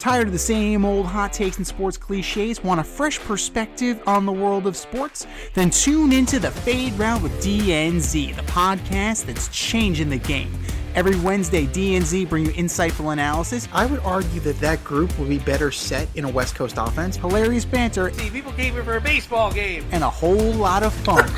Tired of the same old hot takes and sports cliches? Want a fresh perspective on the world of sports? Then tune into the Fade Route with DNZ, the podcast that's changing the game. Every Wednesday, DNZ bring you insightful analysis. I would argue that group would be better set in a West Coast offense. Hilarious banter. See, people came here for a baseball game. And a whole lot of fun.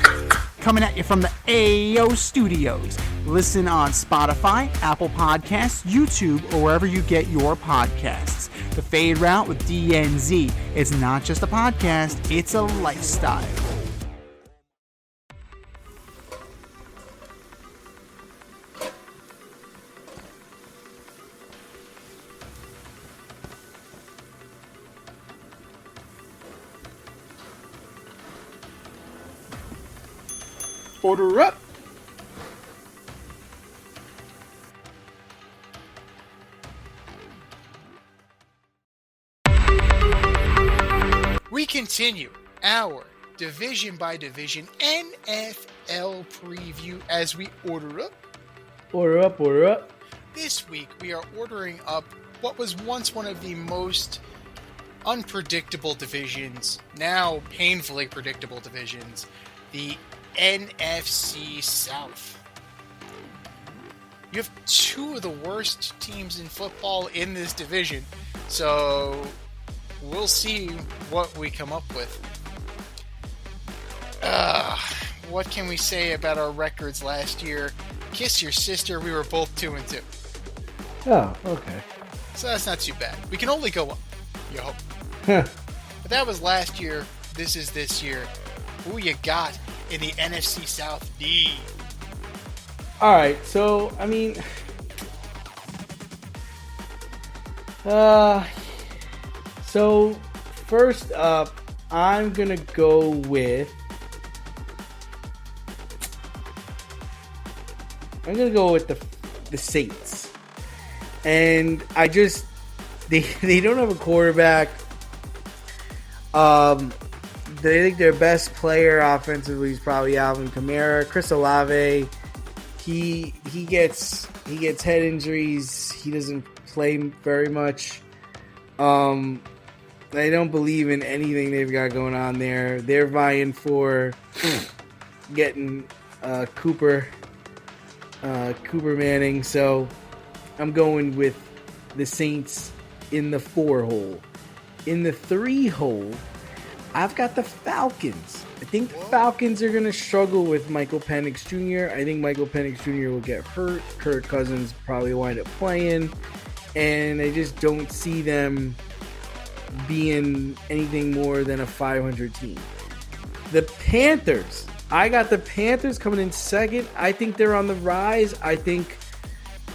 Coming at you from the AO Studios. Listen on Spotify, Apple Podcasts, YouTube, or wherever you get your podcasts. The Fade Route with DNZ. It's not just a podcast, it's a lifestyle. Order up! We continue our division by division NFL preview as we order up. Order up, order up. This week we are ordering up what was once one of the most unpredictable divisions, now painfully predictable divisions, the NFC South. You have two of the worst teams in football in this division, so we'll see what we come up with. What can we say about our records last year? Kiss your sister, we were both 2-2. Oh, okay. So that's not too bad. We can only go up, you hope. But that was last year. This is this year. Who you got in the NFC South D? All right, so I mean, so first up, I'm gonna go with the Saints, and I just they don't have a quarterback. They think their best player offensively is probably Alvin Kamara. Chris Olave, he gets head injuries. He doesn't play very much. I don't believe in anything they've got going on there. They're vying for getting Cooper Manning. So I'm going with the Saints in the 4 hole. In the 3 hole, I've got the Falcons. I think the Falcons are going to struggle with Michael Penix Jr. I think Michael Penix Jr. will get hurt. Kirk Cousins probably wind up playing. And I just don't see them being anything more than a 500 team. The Panthers. I got the Panthers coming in second. I think they're on the rise. I think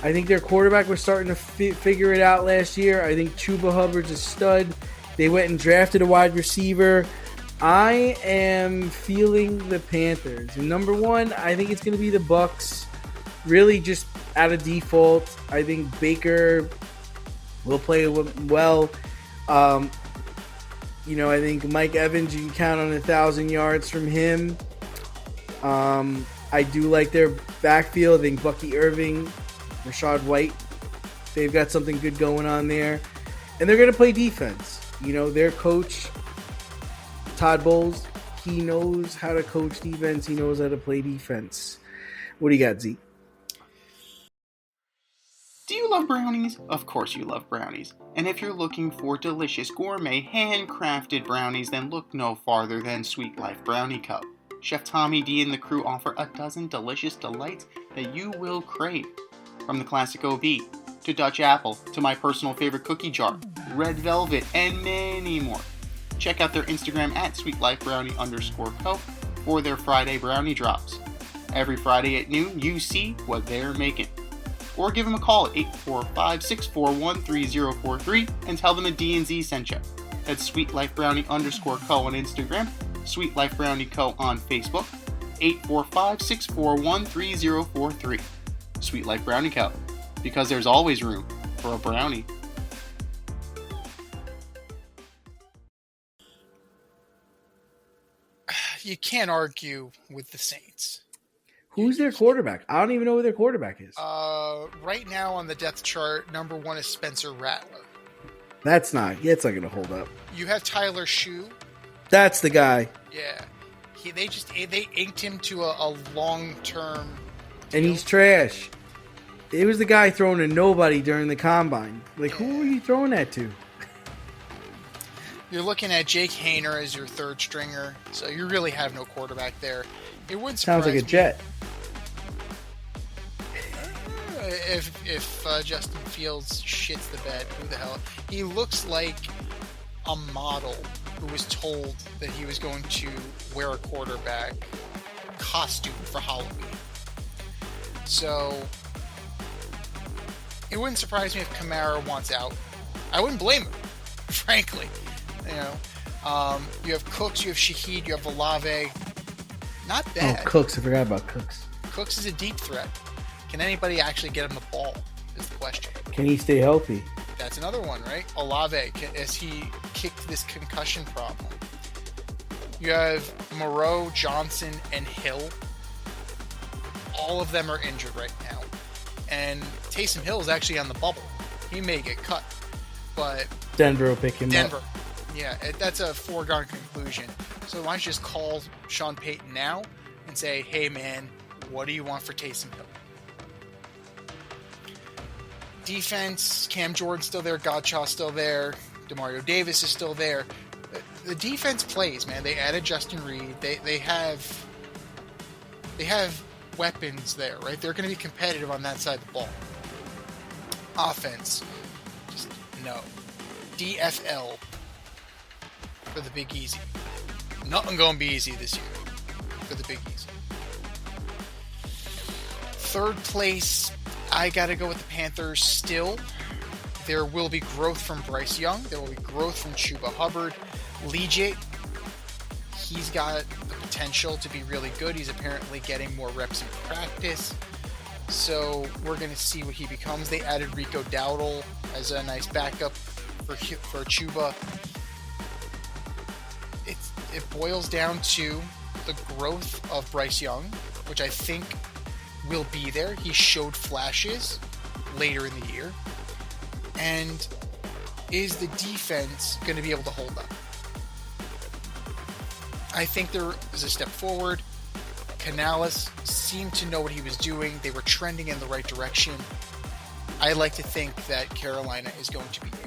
their quarterback was starting to figure it out last year. I think Chuba Hubbard's a stud. They went and drafted a wide receiver. I am feeling the Panthers. And number 1, I think it's going to be the Bucs. Really just out of default. I think Baker will play well. I think Mike Evans, you can count on 1,000 yards from him. I do like their backfield. I think Bucky Irving, Rashad White, they've got something good going on there. And they're going to play defense. Their coach, Todd Bowles, he knows how to coach defense. He knows how to play defense. What do you got, Z? Do you love brownies? Of course you love brownies. And if you're looking for delicious gourmet handcrafted brownies, then look no farther than Sweet Life Brownie Co. Chef Tommy D and the crew offer a dozen delicious delights that you will crave. From the classic OB, to Dutch Apple, to my personal favorite cookie jar, Red Velvet, and many more. Check out their Instagram at sweetlifebrownie_co for their Friday brownie drops. Every Friday at noon, you see what they're making. Or give them a call at 845-641-3043 and tell them a D&Z sent you. That's sweetlifebrownie_co on Instagram, Sweet Life Brownie Co on Facebook, 845-641-3043. Sweet Life Brownie Co, because there's always room for a brownie. You can't argue with the Saints. Who's their quarterback? I don't even know who their quarterback is. Right now on the depth chart, number 1 is Spencer Rattler. That's not going to hold up. You have Tyler Shue. That's the guy. Yeah. They inked him to a long-term deal. And he's trash. It was the guy throwing to nobody during the combine. Like, who are you throwing that to? You're looking at Jake Haener as your third stringer, so you really have no quarterback there. It wouldn't surprise Sounds like a me Jet. if Justin Fields shits the bed. Who the hell? He looks like a model who was told that he was going to wear a quarterback costume for Halloween. So it wouldn't surprise me if Kamara wants out. I wouldn't blame him, frankly. You know, you have Cooks, you have Shaheed, you have Olave. Not bad. Oh, Cooks. I forgot about Cooks. Cooks is a deep threat. Can anybody actually get him the ball is the question. Can he stay healthy? That's another one, right? Olave, as he kicked this concussion problem. You have Moreau, Johnson, and Hill. All of them are injured right now. And Taysom Hill is actually on the bubble. He may get cut. But Denver will pick him up. Yeah, that's a foregone conclusion. So why don't you just call Sean Payton now and say, hey, man, what do you want for Taysom Hill? Defense, Cam Jordan's still there, Godchaw's still there, DeMario Davis is still there. The defense plays, man. They added Justin Reed. They have weapons there, right? They're going to be competitive on that side of the ball. Offense, just no. DFL for the Big Easy. Nothing going to be easy this year for the Big Easy. Third place, I got to go with the Panthers still. There will be growth from Bryce Young. There will be growth from Chuba Hubbard. Legit, he's got the potential to be really good. He's apparently getting more reps in practice. So we're going to see what he becomes. They added Rico Dowdle as a nice backup for Chuba. It boils down to the growth of Bryce Young, which I think will be there. He showed flashes later in the year. And is the defense going to be able to hold up? I think there is a step forward. Canales seemed to know what he was doing. They were trending in the right direction. I like to think that Carolina is going to be there.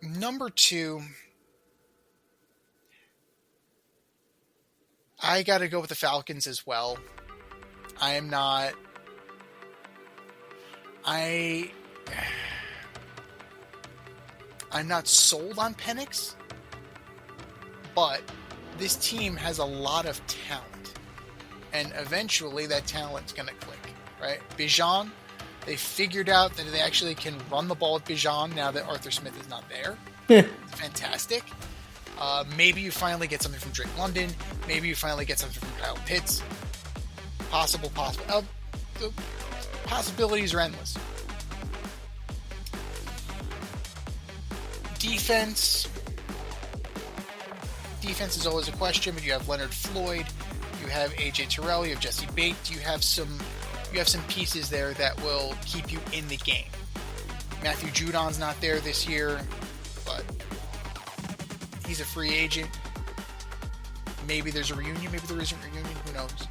Number 2, I got to go with the Falcons as well. I'm not sold on Penix, but this team has a lot of talent, and eventually that talent's going to click, right? Bijan, they figured out that they actually can run the ball with Bijan now that Arthur Smith is not there. It's fantastic. Maybe you finally get something from Drake London. Maybe you finally get something from Kyle Pitts. Possible. The possibilities are endless. Defense is always a question, but you have Leonard Floyd, you have AJ Terrell, you have Jesse Bates, you have some pieces there that will keep you in the game. Matthew Judon's not there this year, but he's a free agent. Maybe there's a reunion, maybe there isn't a reunion, who knows.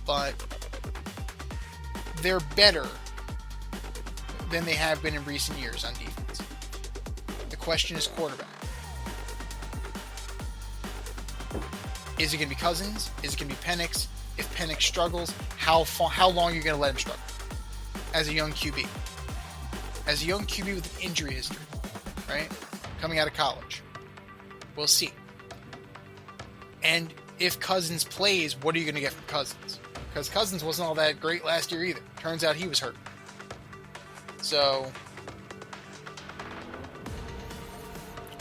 But they're better than they have been in recent years on defense. The question is quarterback. Is it going to be Cousins? Is it going to be Penix? If Penix struggles, how long are you going to let him struggle? As a young QB. As a young QB with an injury history, right? Coming out of college. We'll see. And if Cousins plays, what are you going to get from Cousins? Because Cousins wasn't all that great last year either. Turns out he was hurt. So,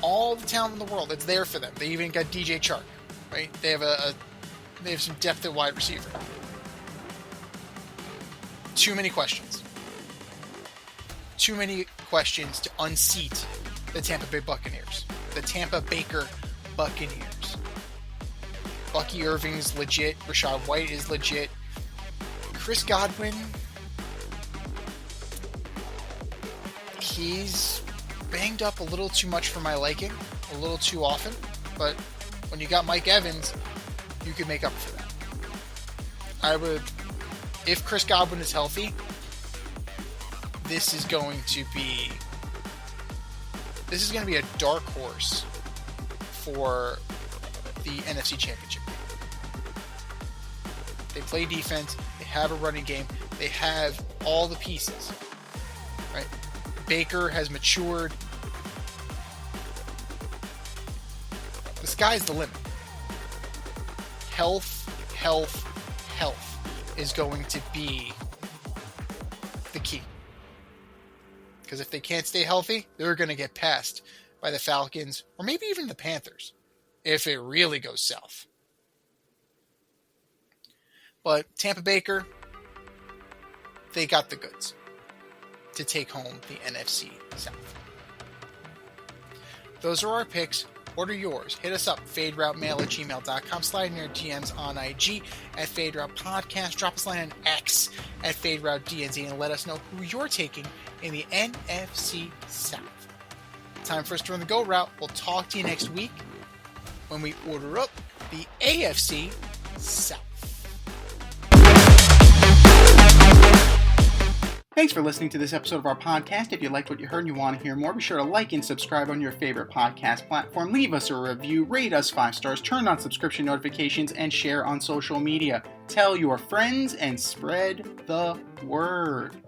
all the talent in the world, it's there for them. They even got DJ Chark, right? They have some depth at wide receiver. Too many questions. Too many questions to unseat the Tampa Bay Buccaneers. The Tampa Baker Buccaneers. Bucky Irving's legit. Rashad White is legit. Chris Godwin, he's banged up a little too much for my liking, a little too often. But when you got Mike Evans, you could make up for that. I would, if Chris Godwin is healthy, this is going to be a dark horse for the NFC Championship. They play defense, they have a running game, they have all the pieces, right? Baker has matured. The sky's the limit. Health is going to be the key. Because if they can't stay healthy, they're going to get passed by the Falcons, or maybe even the Panthers, if it really goes south. But Tampa Baker, they got the goods to take home the NFC South. Those are our picks. Order yours. Hit us up, faderoutemail@gmail.com. Slide in your DMs on IG at FadeRoutePodcast. Drop us a line on X at FadeRouteDNZ and let us know who you're taking in the NFC South. Time for us to run the go route. We'll talk to you next week when we order up the AFC South. Thanks for listening to this episode of our podcast. If you liked what you heard and you want to hear more, be sure to like and subscribe on your favorite podcast platform. Leave us a review, rate us 5 stars, turn on subscription notifications, and share on social media. Tell your friends and spread the word.